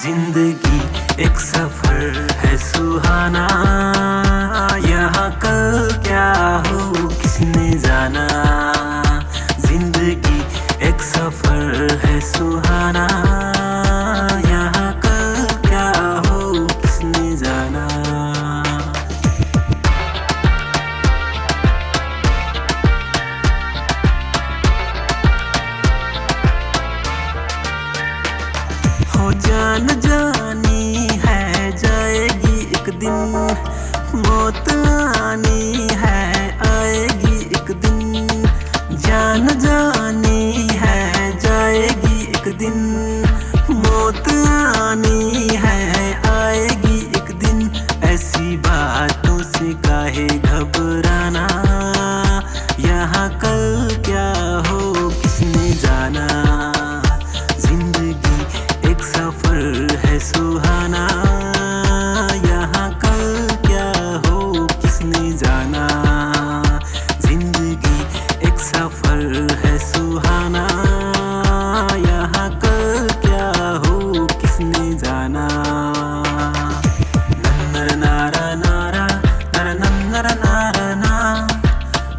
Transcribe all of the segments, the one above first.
जिंदगी एक सफर है सुहाना, यहाँ कल क्या हो किसने जाना। जिंदगी एक सफर है सुहाना, यहाँ कल क्या हो किसने जाना। हो जान जानी है जाएगी एक दिन, मौत आनी है आएगी एक दिन। जान जानी है जाएगी एक दिन, मौत आनी है आएगी एक दिन। ऐसी बातों से काहे घबराना, यहाँ कल क्या हो किसने जाना। जिंदगी एक सफर है सुहाना, यहाँ कल क्या हो किसने जाना। जिंदगी एक सफर है सुहाना, यहाँ कल क्या हो किसने जाना। नन्नर नारा नारा नर नन्नर नारा ना,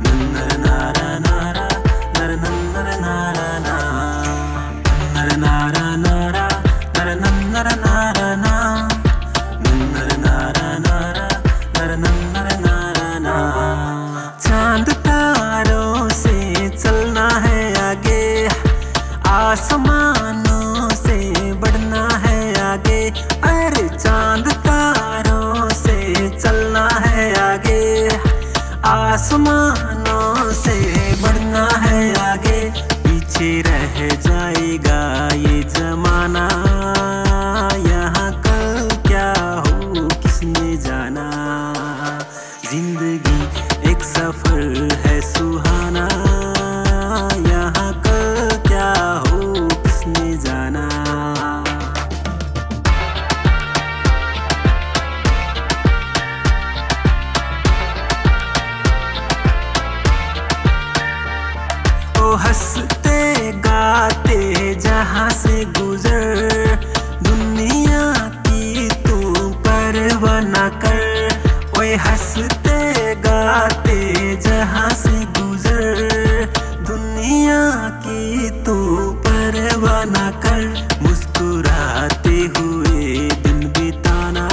नन्नर नारा नारा नर नन्नर नारा ना, नन्नर नारा नारा नर नन्नर नारा ना, नन्नर नारा नारा नर नन्नर नारा ना। चांद तारों से चलना है आगे, आसमानों से बढ़ना है आगे। अरे चांद तारों से चलना है आगे, आसमानों से बढ़ना है आगे। पीछे रह जाएगा ये जमाना, यहाँ कल क्या हो किसने जाना। जिंदगी एक सफर है सुहाना, यहाँ कल क्या हो किसने जाना। ओ हंसते गाते जहाँ से गुजर, दुनिया की तू परवाह न कर। ओए हंसते गाते जहाँ से गुजर, दुनिया की तू परवाह न कर। मुस्कुराते हुए दिन बिताना,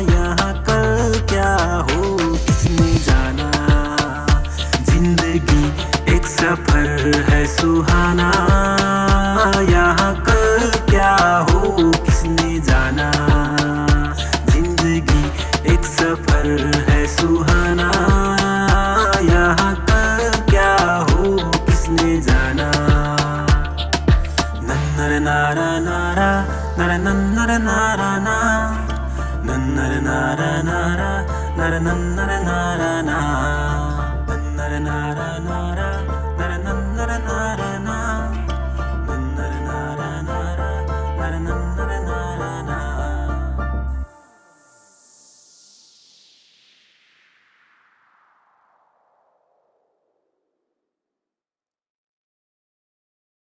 यहाँ कल क्या हो किसने जाना। जिंदगी एक सफर है सुहाना, यहाँ कल क्या हो किसने जाना। जिंदगी एक सफर